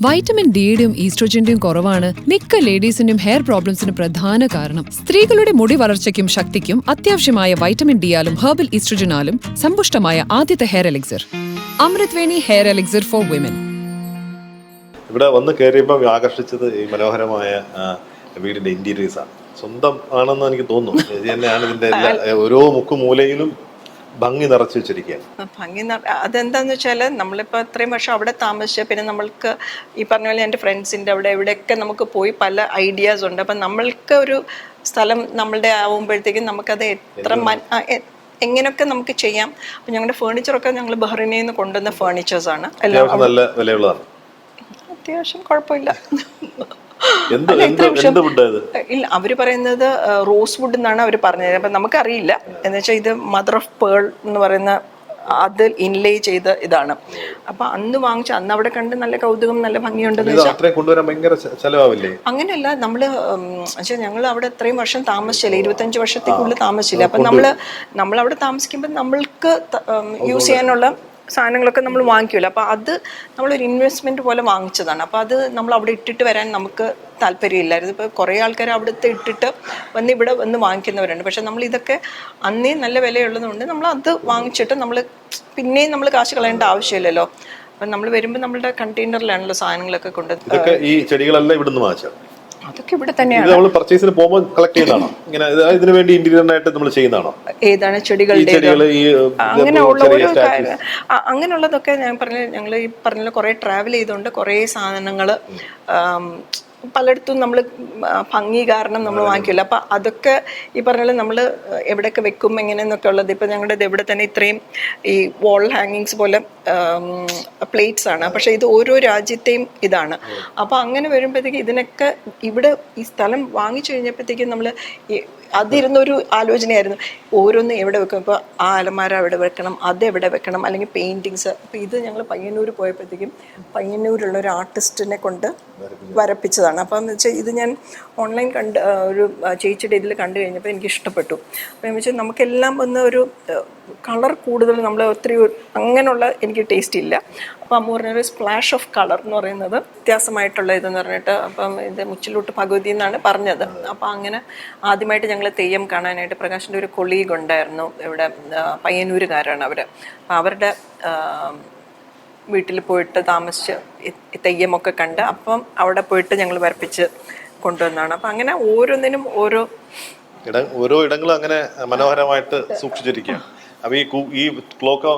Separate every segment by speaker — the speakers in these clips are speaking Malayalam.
Speaker 1: വൈറ്റമിൻ ഡിയുടെയും ഈസ്ട്രോജന്റെയും കുറവാണ് മിക്ക ലേഡീസിന്റെയും ഹെയർ പ്രോബ്ലംസിന് പ്രധാന കാരണം. സ്ത്രീകളുടെ മുടി വളർച്ചയ്ക്കും ശക്തിക്കും അത്യാവശ്യമായ വൈറ്റമിൻ ഡിയാലും ഹെർബൽ ഈസ്ട്രോജനാലും സമ്പുഷ്ടമായ ആദ്യത്തെ hair elixir Amrutveni hair elixir for women.
Speaker 2: ഇവിടെ വന്ന് കയറിയപ്പോൾ ആകർഷിച്ചത് ഈ മനോഹരമായ വീടിന്റെ ഇന്റീരിയേഴ്സ് ആണ്. സ്വന്തം ആണെന്ന് എനിക്ക് തോന്നുന്നു. ഇത് തന്നെയാണ് ഇതിന്റെ ഓരോ മുക്കുമൂലയിലും ഭംഗി നിറച്ചു വെച്ചിരിക്കുകയാണ്.
Speaker 3: ഭംഗി അതെന്താന്ന് വെച്ചാൽ നമ്മളിപ്പോൾ ഇത്രയും വർഷം അവിടെ താമസിച്ച പിന്നെ നമ്മൾക്ക് ഈ പറഞ്ഞ പോലെ എൻ്റെ ഫ്രണ്ട്സിൻ്റെ അവിടെ ഇവിടെയൊക്കെ നമുക്ക് പോയി പല ഐഡിയാസ് ഉണ്ട്. അപ്പം നമ്മൾക്ക് ഒരു സ്ഥലം നമ്മളുടെ ആവുമ്പോഴത്തേക്കും നമുക്കത് എത്ര എങ്ങനെയൊക്കെ നമുക്ക് ചെയ്യാം. അപ്പം ഞങ്ങളുടെ ഫേർണിച്ചറൊക്കെ ഞങ്ങൾ ബഹ്റിനിൽ നിന്ന് കൊണ്ടുവന്ന ഫേർണിച്ചേഴ്സാണ്. എല്ലാം
Speaker 2: നല്ല വിലയുള്ളതാണ്.
Speaker 3: അത്യാവശ്യം കുഴപ്പമില്ല.
Speaker 2: ഇല്ല,
Speaker 3: അവര് പറയുന്നത് റോസ് വുഡ് എന്നാണ് അവർ പറഞ്ഞത്. അപ്പൊ നമുക്കറിയില്ല. എന്ന് വെച്ചാൽ ഇത് മദർ ഓഫ് പേൾ എന്ന് പറയുന്ന അത് ഇൻലേ ചെയ്ത ഇതാണ്. അപ്പൊ അന്ന് വാങ്ങിച്ച അന്ന് അവിടെ കണ്ട് നല്ല കൗതുകം, നല്ല ഭംഗിയുണ്ടെന്ന് വെച്ചാൽ അങ്ങനെയല്ല. നമ്മള് ഞങ്ങൾ അവിടെ അത്രയും വർഷം താമസിച്ചില്ല, 25 വർഷത്തേക്കുള്ളിൽ താമസിച്ചില്ല. അപ്പൊ നമ്മളവിടെ താമസിക്കുമ്പോൾ നമ്മൾക്ക് യൂസ് ചെയ്യാനുള്ള സാധനങ്ങളൊക്കെ നമ്മൾ വാങ്ങിക്കുമല്ലോ. അപ്പോൾ അത് നമ്മളൊരു ഇൻവെസ്റ്റ്മെൻറ്റ് പോലെ വാങ്ങിച്ചതാണ്. അപ്പോൾ അത് നമ്മൾ അവിടെ ഇട്ടിട്ട് വരാൻ നമുക്ക് താല്പര്യമില്ലായിരുന്നു. ഇപ്പോൾ കുറേ ആൾക്കാർ അവിടുത്തെ ഇട്ടിട്ട് ഇവിടെ വന്ന് വാങ്ങിക്കുന്നവരുണ്ട്. പക്ഷെ നമ്മൾ ഇതൊക്കെ അന്നേ നല്ല വിലയുള്ളതുകൊണ്ട് നമ്മൾ അത് വാങ്ങിച്ചിട്ട് പിന്നെയും നമ്മൾ കാശ് കളയേണ്ട ആവശ്യമില്ലല്ലോ. അപ്പം നമ്മൾ വരുമ്പോൾ നമ്മളുടെ കണ്ടെയ്നറിലാണല്ലോ സാധനങ്ങളൊക്കെ
Speaker 2: ഇതൊക്കെ ഈ ചെടികളെല്ലാം ഇവിടുന്ന് വാങ്ങിച്ചത്.
Speaker 3: അതൊക്കെ ഇവിടെ തന്നെയാണ്.
Speaker 2: നമ്മൾ പർച്ചേസിന് പോകുമ്പോൾ കളക്ട് ചെയ്യുന്നതാണോ? ഇങ്ങനെ ഇതിനു വേണ്ടി ഇന്റീരിയറിനായിട്ട് നമ്മൾ ചെയ്യുന്നതാണോ?
Speaker 3: ഏതാണ് ചെടികളുടെ അങ്ങനെയുള്ള ഓരോ അങ്ങനെയുള്ളതൊക്കെ ഞങ്ങൾ ഈ പറഞ്ഞ കുറെ ട്രാവൽ ചെയ്തുകൊണ്ട് കുറെ സാധനങ്ങൾ പലയിടത്തും നമ്മൾ ഭംഗി കാരണം നമ്മൾ വാങ്ങിക്കില്ല. അപ്പം അതൊക്കെ ഈ പറഞ്ഞാൽ നമ്മൾ എവിടെയൊക്കെ വെക്കും എങ്ങനെയെന്നൊക്കെ ഉള്ളത്. ഇപ്പം ഞങ്ങളുടെ ഇവിടെ തന്നെ ഇത്രയും ഈ വാൾ ഹാങ്ങിങ്സ് പോലെ പ്ലേറ്റ്സ് ആണ്. പക്ഷേ ഇത് ഓരോ രാജ്യത്തെയും ഇതാണ്. അപ്പോൾ അങ്ങനെ വരുമ്പോഴത്തേക്ക് ഇതിനൊക്കെ ഇവിടെ ഈ സ്ഥലം വാങ്ങിച്ചു കഴിഞ്ഞപ്പോഴത്തേക്കും നമ്മൾ അതിരുന്നൊരു ആലോചനയായിരുന്നു. ഓരോന്ന് എവിടെ വെക്കും. ഇപ്പോൾ ആ അലമാര എവിടെ വെക്കണം, അതെവിടെ വെക്കണം, അല്ലെങ്കിൽ പെയിൻറ്റിങ്സ്. അപ്പോൾ ഇത് ഞങ്ങൾ പയ്യന്നൂർ പോയപ്പോഴത്തേക്കും പയ്യന്നൂരുള്ള ഒരു ആർട്ടിസ്റ്റിനെ കൊണ്ട് വരപ്പിച്ചതാണ്. അപ്പം എന്ന് വെച്ചാൽ ഇത് ഞാൻ ഓൺലൈൻ ഒരു ചേച്ചിയുടെ ഇതിൽ കണ്ടു കഴിഞ്ഞപ്പോൾ എനിക്ക് ഇഷ്ടപ്പെട്ടു. അപ്പോൾ എന്ന് വെച്ചാൽ നമുക്കെല്ലാം വന്ന് ഒരു കളർ കൂടുതൽ നമ്മൾ ഒത്തിരി അങ്ങനെയുള്ള എനിക്ക് ടേസ്റ്റ് ഇല്ല. അപ്പം അമ്മ പറഞ്ഞൊരു സ്പ്ലാഷ് ഓഫ് കളർ എന്ന് പറയുന്നത് വ്യത്യാസമായിട്ടുള്ള ഇതെന്ന് പറഞ്ഞിട്ട്, അപ്പം ഇത് മുച്ചിലോട്ട് ഭഗവതി എന്നാണ് പറഞ്ഞത്. അപ്പം അങ്ങനെ ആദ്യമായിട്ട് ഞങ്ങൾ തെയ്യം കാണാനായിട്ട് പ്രകാശിൻ്റെ ഒരു കൊളീഗ് ഉണ്ടായിരുന്നു ഇവിടെ, പയ്യന്നൂരുകാരാണ് അവർ. അപ്പം അവരുടെ വീട്ടിൽ പോയിട്ട് താമസിച്ച് തെയ്യമൊക്കെ കണ്ട് അപ്പം അവിടെ പോയിട്ട് ഞങ്ങൾ വരപ്പിച്ച് കൊണ്ടുവന്നതാണ്. അപ്പം അങ്ങനെ ഓരോന്നിനും ഓരോ
Speaker 2: ഇടങ്ങളും അങ്ങനെ മനോഹരമായിട്ട് സൂക്ഷിച്ചിരിക്കുകയാണ്. അപ്പൊ ഈ ക്ലോക്ക്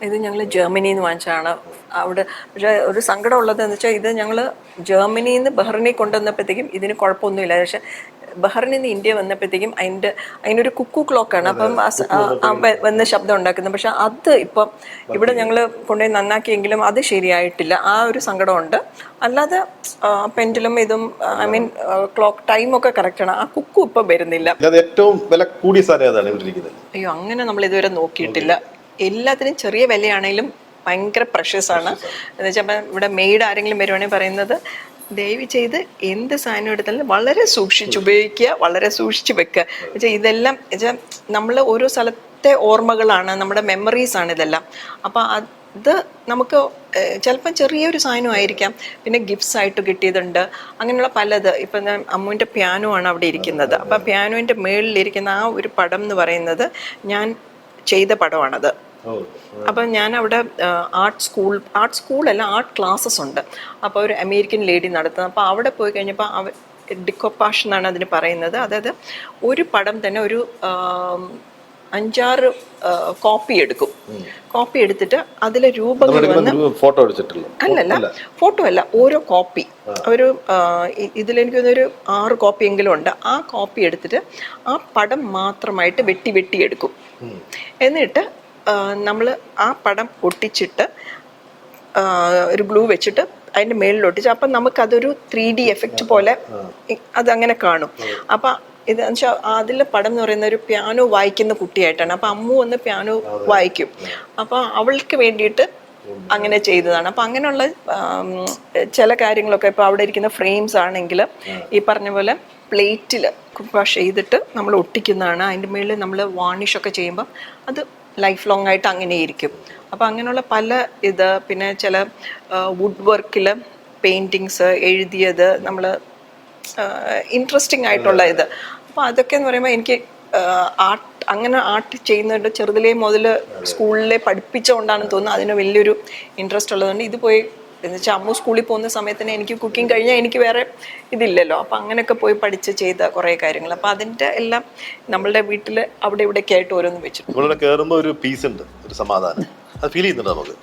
Speaker 3: ഇത് ഞങ്ങൾ ജർമ്മനിയിൽ നിന്ന് വാങ്ങിച്ചതാണ്. അവിടെ പക്ഷേ ഒരു സങ്കടം ഉള്ളതെന്ന് വെച്ചാൽ ഇത് ഞങ്ങൾ ജർമ്മനിയിൽ നിന്ന് ബഹ്റിനിൽ കൊണ്ടുവന്നപ്പോഴത്തേക്കും ഇതിന് കുഴപ്പമൊന്നുമില്ല. പക്ഷെ ബഹ്റിനിൽ നിന്ന് ഇന്ത്യ വന്നപ്പോഴത്തേക്കും അതിനൊരു കുക്കു ക്ലോക്കാണ്. അപ്പം വന്ന് ശബ്ദം ഉണ്ടാക്കുന്നത്. പക്ഷെ അത് ഇപ്പം ഇവിടെ ഞങ്ങൾ കൊണ്ടുപോയി നന്നാക്കിയെങ്കിലും അത് ശരിയായിട്ടില്ല. ആ ഒരു സങ്കടമുണ്ട്. അല്ലാതെ പെൻഡിലും ഇതും ഐ മീൻ ക്ലോക്ക് ടൈമൊക്കെ കറക്റ്റാണ്. ആ കുക്കു ഇപ്പം വരുന്നില്ല.
Speaker 2: ഏറ്റവും വില കൂടിയ സാധനം.
Speaker 3: അയ്യോ, അങ്ങനെ നമ്മൾ ഇതുവരെ നോക്കിയിട്ടില്ല. എല്ലാത്തിനും ചെറിയ വിലയാണെങ്കിലും ഭയങ്കര പ്രഷ്യസ് ആണ്. എന്ന് വെച്ചാൽ ഇവിടെ മെയ്ഡ് ആരെങ്കിലും വരുവാണെങ്കിൽ പറയുന്നത് ദയവ് ചെയ്ത് എന്ത് സാധനം എടുത്താലും വളരെ സൂക്ഷിച്ച് ഉപയോഗിക്കുക, വളരെ സൂക്ഷിച്ച് വെക്കുക. വെച്ചാൽ ഇതെല്ലാം വെച്ചാൽ നമ്മൾ ഓരോ സ്ഥലത്തെ ഓർമ്മകളാണ്, നമ്മുടെ മെമ്മറീസാണ് ഇതെല്ലാം. അപ്പം അത് നമുക്ക് ചിലപ്പം ചെറിയൊരു സാധനമായിരിക്കാം. പിന്നെ ഗിഫ്റ്റ്സ് ആയിട്ട് കിട്ടിയതുണ്ട്, അങ്ങനെയുള്ള പലത്. ഇപ്പം അമ്മുവിൻ്റെ പിയാനോ ആണ് അവിടെ ഇരിക്കുന്നത്. അപ്പം പിയാനോൻ്റെ മേളിലിരിക്കുന്ന ആ ഒരു പടം എന്ന് പറയുന്നത് ഞാൻ ചെയ്ത പടമാണത്. അപ്പം ഞാൻ അവിടെ ആർട്ട് സ്കൂളല്ല, ആർട്ട് ക്ലാസ്സസ് ഉണ്ട്. അപ്പോൾ ഒരു അമേരിക്കൻ ലേഡി നടത്തുന്നത്. അപ്പോൾ അവിടെ പോയി കഴിഞ്ഞപ്പോൾ ഡിക്കോപ്പാഷ് എന്നാണ് അതിന് പറയുന്നത്. അതായത് ഒരു പടം തന്നെ ഒരു 5-6 കോപ്പി എടുക്കും. കോപ്പി എടുത്തിട്ട് അതിലെ രൂപങ്ങൾ വന്ന് അല്ലല്ല, ഫോട്ടോ അല്ല, ഓരോ കോപ്പി ഒരു ഇതിലെനിക്ക് ഒരു 6 കോപ്പിയെങ്കിലും ഉണ്ട്. ആ കോപ്പി എടുത്തിട്ട് ആ പടം മാത്രമായിട്ട് വെട്ടി എടുക്കും. എന്നിട്ട് നമ്മൾ ആ പടം ഒട്ടിച്ചിട്ട് ഒരു ഗ്ലൂ വെച്ചിട്ട് അതിൻ്റെ മേളിലൊട്ടിച്ച് അപ്പം നമുക്കതൊരു 3D എഫക്റ്റ് പോലെ അതങ്ങനെ കാണും. അപ്പം ഇതെന്ന് വെച്ചാൽ അതിലെ പടം എന്ന് പറയുന്ന ഒരു പിയാനോ വായിക്കുന്ന കുട്ടിയായിട്ടാണ്. അപ്പം അമ്മു വന്ന് പിയാനോ വായിക്കും. അപ്പം അവൾക്ക് വേണ്ടിയിട്ട് അങ്ങനെ ചെയ്തതാണ്. അപ്പം അങ്ങനെയുള്ള ചില കാര്യങ്ങളൊക്കെ ഇപ്പോൾ അവിടെ ഇരിക്കുന്ന ഫ്രെയിംസ് ആണെങ്കിൽ ഈ പറഞ്ഞ പോലെ പ്ലേറ്റിൽ വാഷ് ചെയ്തിട്ട് നമ്മൾ ഒട്ടിക്കുന്നതാണ്. അതിൻ്റെ മുകളിൽ നമ്മൾ വാർണിഷൊക്കെ ചെയ്യുമ്പം അത് ലൈഫ് ലോങ് ആയിട്ട് അങ്ങനെ ഇരിക്കും. അപ്പോൾ അങ്ങനെയുള്ള പല പിന്നെ ചില വുഡ് വർക്കിൽ പെയിൻറ്റിങ്സ് എഴുതിയത് നമ്മൾ ഇൻട്രസ്റ്റിംഗ് ആയിട്ടുള്ള ഇത്. അപ്പോൾ അതൊക്കെ എന്ന് പറയുമ്പോൾ എനിക്ക് ആർട്ട് ചെയ്യുന്നുണ്ട് ചെറുതിലേ മുതൽ സ്കൂളിലെ പഠിപ്പിച്ചുകൊണ്ടാണെന്ന് തോന്നുന്നു അതിന് വലിയൊരു ഇൻട്രസ്റ്റ് ഉള്ളതുകൊണ്ട് ഇത് പോയി എന്ന് വെച്ചാൽ അമ്മു സ്കൂളിൽ പോകുന്ന സമയത്തിന് എനിക്ക് കുക്കിംഗ് കഴിഞ്ഞാൽ എനിക്ക് വേറെ ഇതില്ലല്ലോ. അപ്പം അങ്ങനെയൊക്കെ പോയി പഠിച്ച് ചെയ്ത കുറേ കാര്യങ്ങൾ. അപ്പം അതിൻ്റെ എല്ലാം നമ്മളുടെ വീട്ടിൽ അവിടെ ഇവിടെയൊക്കെ ആയിട്ട് ഓരോന്ന് വെച്ചിട്ടുണ്ട്.
Speaker 2: നമ്മളിവിടെ കയറുമ്പോൾ ഒരു പീസ് ഉണ്ട്, ഒരു സമാധാനം, അത് ഫീൽ ചെയ്യുന്നുണ്ട് നമുക്ക്.